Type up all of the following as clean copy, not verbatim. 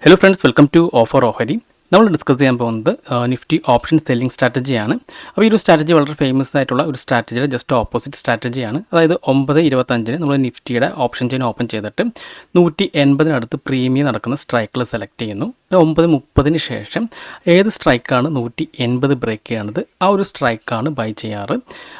Hello friends, welcome to offer ഓഹരി. നമ്മൾ discuss ചെയ്യാൻ പോകുന്നത് നിഫ്റ്റി ഓപ്ഷൻ സെല്ലിംഗ് സ്ട്രാറ്റജിയാണ്. അപ്പോൾ ഈ ഒരു സ്ട്രാറ്റജി വളരെ ഫേമസ് ആയിട്ടുള്ള ഒരു സ്ട്രാറ്റജിയുടെ ജസ്റ്റ് ഓപ്പോസിറ്റ് സ്ട്രാറ്റജിയാണ്. അതായത് 9:25 നമ്മൾ നിഫ്റ്റിയുടെ ഓപ്ഷൻ ചെയിൻ ഓപ്പൺ ചെയ്തിട്ട് 180 പ്രീമിയം നടക്കുന്ന സ്ട്രൈക്കിൽ സെലക്ട് ചെയ്യുന്നു. 9:30 ശേഷം ഏത് സ്ട്രൈക്കാണ് 180 ബ്രേക്ക് ചെയ്യണത് ആ ഒരു സ്ട്രൈക്കാണ് ബൈ ചെയ്യാറ്.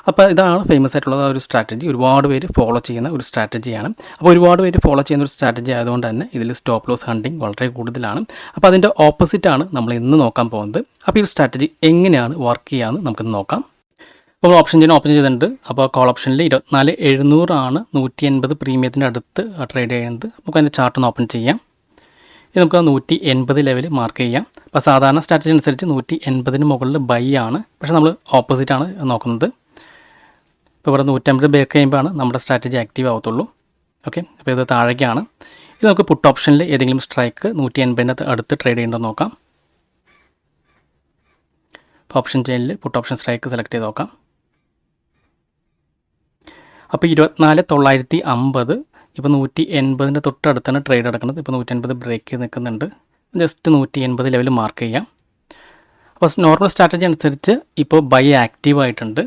അപ്പോൾ ഇതാണ് ഫേമസ് ആയിട്ടുള്ള ഒരു സ്ട്രാറ്റജി. ഒരുപാട് പേര് ഫോളോ ചെയ്യുന്ന ഒരു സ്ട്രാറ്റജിയാണ്. അപ്പോൾ ഒരുപാട് പേര് ഫോളോ ചെയ്യുന്ന ഒരു സ്ട്രാറ്റജി ആയതുകൊണ്ട് തന്നെ ഇതിൽ സ്റ്റോപ്പ് ലോസ് ഹണ്ടിങ് വളരെ കൂടുതലാണ്. അപ്പോൾ അതിൻ്റെ ഓപ്പോസിറ്റാണ് നമ്മൾ ഇന്ന് നോക്കാൻ പോകുന്നത്. അപ്പോൾ ഈ സ്ട്രാറ്റജി എങ്ങനെയാണ് വർക്ക് ചെയ്യാമെന്ന് നമുക്കിന്ന് നോക്കാം. അപ്പോൾ ഓപ്ഷൻ ചെയിൻ ഓപ്പൺ ചെയ്തിട്ടുണ്ട്. അപ്പോൾ കോൾ ഓപ്ഷനിൽ 24,700 ആണ് 180 പ്രീമിയത്തിൻ്റെ അടുത്ത് ട്രേഡ് ചെയ്യുന്നത്. നമുക്ക് അതിൻ്റെ ചാർട്ട് ഒന്ന് ഓപ്പൺ ചെയ്യാം. ഇത് നമുക്ക് 180 ലെവൽ മാർക്ക് ചെയ്യാം. അപ്പോൾ സാധാരണ സ്ട്രാറ്റജി അനുസരിച്ച് 180 മുകളിൽ ബൈ ആണ്, പക്ഷേ നമ്മൾ ഓപ്പോസിറ്റാണ് നോക്കുന്നത്. ഇപ്പോൾ ഇവിടെ 150 ബ്രേക്ക് ചെയ്യുമ്പോഴാണ് നമ്മുടെ സ്ട്രാറ്റജി ആക്റ്റീവ് ആവത്തുള്ളൂ. ഓക്കെ, അപ്പോൾ ഇത് താഴേക്കാണ്. ഇത് നമുക്ക് പുട്ട് ഓപ്ഷനിൽ ഏതെങ്കിലും സ്ട്രൈക്ക് 180 അടുത്ത് ട്രേഡ് ചെയ്യേണ്ടത് നോക്കാം. അപ്പോൾ ഓപ്ഷൻ ചെയിനിൽ പുട്ട് ഓപ്ഷൻ സ്ട്രൈക്ക് സെലക്ട് ചെയ്ത് നോക്കാം. അപ്പോൾ 24,950 ഇപ്പോൾ 180 തൊട്ടടുത്താണ് ട്രേഡ് നടക്കുന്നത്. ഇപ്പോൾ 180 ബ്രേക്ക് ചെയ്ത് നിൽക്കുന്നുണ്ട്. ജസ്റ്റ് 180 ലെവൽ മാർക്ക് ചെയ്യാം. അപ്പോൾ നോർമൽ സ്ട്രാറ്റജി അനുസരിച്ച് ഇപ്പോൾ ബൈ ആക്റ്റീവ് ആയിട്ടുണ്ട്,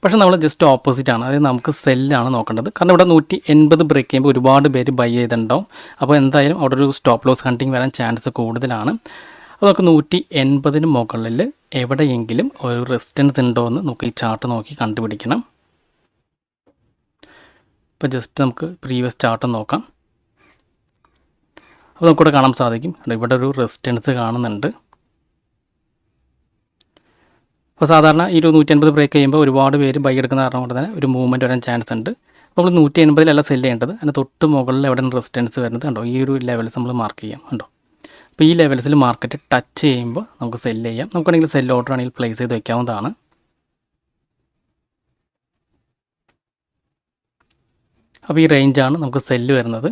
പക്ഷേ നമ്മൾ ജസ്റ്റ് ഓപ്പോസിറ്റാണ്. അതായത് നമുക്ക് സെല്ലാണ് നോക്കേണ്ടത്. കാരണം ഇവിടെ 180 ബ്രേക്ക് ചെയ്യുമ്പോൾ ഒരുപാട് പേര് ബൈ ചെയ്തിട്ടുണ്ടാവും. അപ്പോൾ എന്തായാലും അവിടെ ഒരു സ്റ്റോപ്പ് ലോസ് ഹണ്ടിങ് വരാൻ ചാൻസ് കൂടുതലാണ്. അപ്പോൾ നമുക്ക് 180 മുകളിൽ എവിടെയെങ്കിലും ഒരു റെസിസ്റ്റൻസ് ഉണ്ടോ എന്ന് നമുക്ക് ഈ ചാർട്ട് നോക്കി കണ്ടുപിടിക്കണം. ഇപ്പോൾ ജസ്റ്റ് നമുക്ക് പ്രീവിയസ് ചാർട്ട് നോക്കാം. അപ്പോൾ നമുക്കിവിടെ കാണാൻ സാധിക്കും, ഇവിടെ ഒരു റെസിസ്റ്റൻസ് കാണുന്നുണ്ട്. അപ്പോൾ സാധാരണ ഈ ഒരു 180 ബ്രേക്ക് ചെയ്യുമ്പോൾ ഒരുപാട് പേര് ബൈ എടുക്കുന്ന കാരണം കൊണ്ട് തന്നെ ഒരു മൂവ്മെൻറ്റ് വരാൻ ചാൻസ് ഉണ്ട്. അപ്പോൾ നമ്മൾ 180 സെല് ചെയ്യേണ്ടത്. അതിന് തൊട്ട് മുകളിൽ എവിടെയാണ് റെസിസ്റ്റൻസ് വരുന്നത് കണ്ടോ, ഈ ഒരു ലെവൽസ് നമ്മൾ മാർക്ക് ചെയ്യാം കണ്ടോ. അപ്പോൾ ഈ ലെവൽസിൽ മാർക്കറ്റ് ടച്ച് ചെയ്യുമ്പോൾ നമുക്ക് സെല് ചെയ്യാം. നമുക്കാണെങ്കിൽ സെൽ ഓർഡർ ആണെങ്കിൽ പ്ലേസ് ചെയ്ത് വെക്കാവുന്നതാണ്. അപ്പോൾ ഈ റേഞ്ചാണ് നമുക്ക് സെല്ല് വരുന്നത്.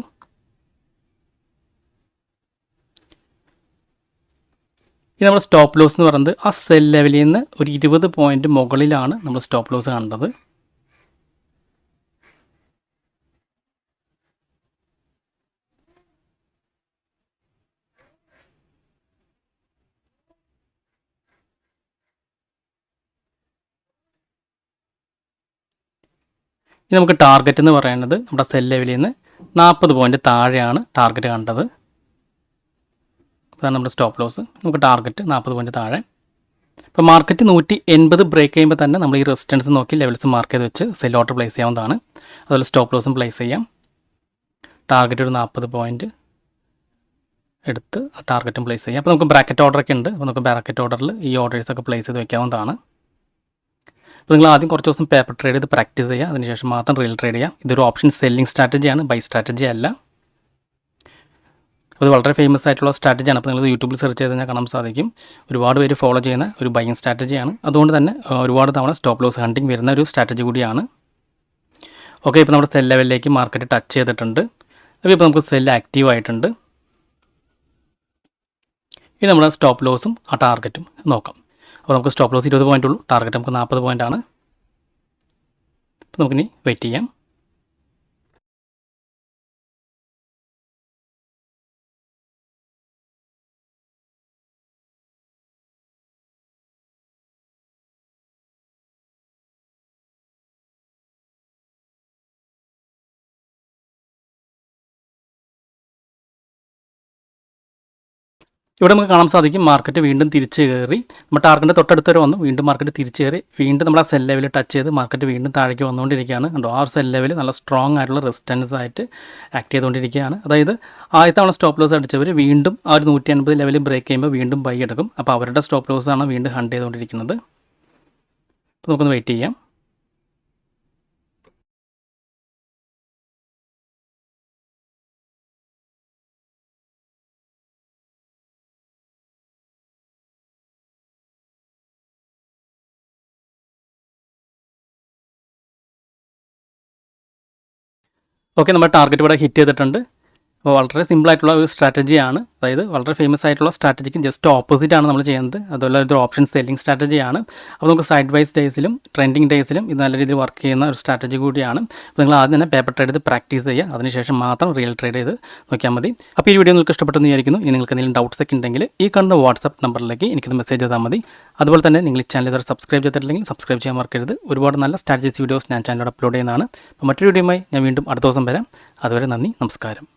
ഇനി നമ്മൾ സ്റ്റോപ്പ് ലോസ് എന്ന് പറയുന്നത് ആ സെൽ ലെവലിൽ നിന്ന് ഒരു 20 പോയിൻറ്റ് മുകളിലാണ് നമ്മൾ സ്റ്റോപ്പ് ലോസ് കണ്ടത്. ഇനി നമുക്ക് ടാർഗറ്റ് എന്ന് പറയുന്നത് നമ്മുടെ സെൽ ലെവലിൽ നിന്ന് 40 പോയിൻറ്റ് താഴെയാണ് ടാർഗറ്റ് കണ്ടത്. അതാണ് നമ്മുടെ സ്റ്റോപ്പ് ലോസ്. നമുക്ക് ടാർഗറ്റ് 40 പോയിൻറ്റ് താഴെ. ഇപ്പോൾ മാർക്കറ്റ് 180 ബ്രേക്ക് ചെയ്യുമ്പോൾ തന്നെ നമ്മൾ ഈ റെസിസ്റ്റൻസ് നോക്കി ലെവൽസ് മാർക്ക് ചെയ്ത് വെച്ച് സെൽ ഓർഡർ പ്ലേസ് ചെയ്യാവുന്നതാണ്. അതുപോലെ സ്റ്റോപ്പ് ലോസും പ്ലേസ് ചെയ്യാം. ടാർഗറ്റ് ഒരു 40 പോയിൻറ്റ് എടുത്ത് ടാർഗറ്റും പ്ലേസ് ചെയ്യാം. അപ്പോൾ നമുക്ക് ബ്രാക്കറ്റ് ഓർഡറൊക്കെ ഉണ്ട്. അപ്പോൾ നമുക്ക് ബ്രാക്കറ്റ് ഓർഡറിൽ ഈ ഓർഡേഴ്സൊക്കെ പ്ലേസ് ചെയ്ത് വെക്കാവുന്നതാണ്. അപ്പോൾ നിങ്ങൾ ആദ്യം കുറച്ച് ദിവസം പേപ്പർ ട്രേഡ് ചെയ്ത് പ്രാക്ടീസ് ചെയ്യുക, അതിനുശേഷം മാത്രം റിയൽ ട്രേഡ് ചെയ്യാം. ഇതൊരു ഓപ്ഷൻ സെല്ലിംഗ് സ്ട്രാറ്റജിയാണ്, ബൈ സ്ട്രാറ്റജി അല്ല. അത് വളരെ ഫേമസ് ആയിട്ടുള്ള സ്ട്രാറ്റജിയാണ്. അപ്പോൾ നിങ്ങൾ യൂട്യൂബിൽ സെർച്ച് ചെയ്ത് കഴിഞ്ഞാൽ കാണാൻ സാധിക്കും. ഒരുപാട് പേര് ഫോളോ ചെയ്യുന്ന ഒരു ബൈയിങ് സ്ട്രാറ്റജിയാണ്. അതുകൊണ്ട് തന്നെ ഒരുപാട് തവണ സ്റ്റോപ്പ് ലോസ് ഹണ്ടിങ് വരുന്ന ഒരു സ്ട്രാറ്റജി കൂടിയാണ്. ഓക്കെ, ഇപ്പോൾ നമ്മുടെ സെൽ ലെവലിലേക്ക് മാർക്കറ്റ് ടച്ച് ചെയ്തിട്ടുണ്ട്. അപ്പോൾ ഇപ്പോൾ നമുക്ക് സെൽ ആക്റ്റീവ് ആയിട്ടുണ്ട്. ഇനി നമ്മുടെ സ്റ്റോപ്പ് ലോസും ആ ടാർഗറ്റും നോക്കാം. അപ്പോൾ നമുക്ക് സ്റ്റോപ്പ് ലോസ് 20 പോയിൻ്റ് ഉള്ളൂ, ടാർഗറ്റ് നമുക്ക് 40 പോയിൻ്റാണ്. അപ്പോൾ നമുക്കിനി വെയിറ്റ് ചെയ്യാം. ഇവിടെ നമുക്ക് കാണാൻ സാധിക്കും മാർക്കറ്റ് വീണ്ടും തിരിച്ച് കയറി നമ്മൾ ടാർഗറ്റിൻ്റെ തൊട്ടടുത്ത് വരെ വന്നു. വീണ്ടും മാർക്കറ്റ് തിരിച്ച് കയറി വീണ്ടും നമ്മൾ ആ സെൽ ലെവൽ ടച്ച് ചെയ്ത് മാർക്കറ്റ് വീണ്ടും താഴേക്ക് വന്നുകൊണ്ടിരിക്കുകയാണ്. കണ്ടോ, ആ സെൽ ലെവൽ നല്ല സ്ട്രോങ് ആയിട്ടുള്ള റെസിസ്റ്റൻസ് ആയിട്ട് ആക്ട് ചെയ്തുകൊണ്ടിരിക്കുകയാണ്. അതായത് ആദ്യത്തെ തവണ സ്റ്റോപ്പ് ലോസ് അടിച്ചവർ വീണ്ടും ആ ഒരു 180 ലെവൽ ബ്രേക്ക് ചെയ്യുമ്പോൾ വീണ്ടും ബൈ എടുക്കും. അപ്പോൾ അവരുടെ സ്റ്റോപ്പ് ലോസ് ആണ് വീണ്ടും ഹണ്ട് ചെയ്തുകൊണ്ടിരിക്കുന്നത്. അപ്പോൾ നമുക്കൊന്ന് വെയിറ്റ് ചെയ്യാം. ഓക്കെ, നമ്മൾ ടാർഗറ്റ് ഇവിടെ ഹിറ്റ് ചെയ്തിട്ടുണ്ട്. അപ്പോൾ വളരെ സിമ്പിളായിട്ടുള്ള ഒരു സ്ട്രാറ്റജിയാണ്. അതായത് വളരെ ഫേമസ് ആയിട്ടുള്ള സ്ട്രാറ്റജിക്ക് ജസ്റ്റ് ഓപ്പോസിറ്റാണ് നമ്മൾ ചെയ്യുന്നത്. അതുപോലെ ഒരു ഓപ്ഷൻ സെല്ലിംഗ് സ്ട്രാറ്റജിയാണ്. അപ്പോൾ നമുക്ക് സൈഡ് വൈസ് ഡേയ്സിലും ട്രെൻഡിങ് ഡേയ്സിലും ഇത് നല്ല രീതിയിൽ വർക്ക് ചെയ്യുന്ന ഒരു സ്ട്രാറ്റജി കൂടിയാണ്. അപ്പോൾ നിങ്ങൾ ആദ്യം തന്നെ പേപ്പർ ട്രേഡ് ചെയ്ത് പ്രാക്ടീസ് ചെയ്യുക, അതിനുശേഷം മാത്രം റിയൽ ട്രേഡ് ചെയ്ത് നോക്കിയാൽ മതി. അപ്പോൾ ഈ വീഡിയോ നിങ്ങൾക്ക് ഇഷ്ടപ്പെട്ടെന്ന് വിചാരിക്കുന്നു. ഇനി നിങ്ങൾക്ക് എന്തെങ്കിലും ഡൗട്ട്സ് ഒക്കെ ഉണ്ടെങ്കിൽ ഈ കാണുന്ന വാട്സപ്പ് നമ്പറിലേക്ക് എനിക്കത് മെസ്സേജ് ചെയ്താൽ മതി. അതുപോലെ തന്നെ നിങ്ങൾ ഈ ചാനൽ ഇതുവരെ സബ്സ്ക്രൈബ് ചെയ്തിട്ടില്ലെങ്കിൽ സബ്സ്ക്രൈബ് ചെയ്യാൻ മറക്കരുത്. ഒരുപാട് നല്ല സ്ട്രാറ്റജീസ് വീഡിയോസ് ഞാൻ ചാനലിൽ അപ്ലോഡ് ചെയ്യുന്നതാണ്. അപ്പോൾ മറ്റൊരു വീഡിയോയുമായി ഞാൻ വീണ്ടും അടുത്ത ദിവസം വരാം. അതുവരെ നന്ദി, നമസ്കാരം.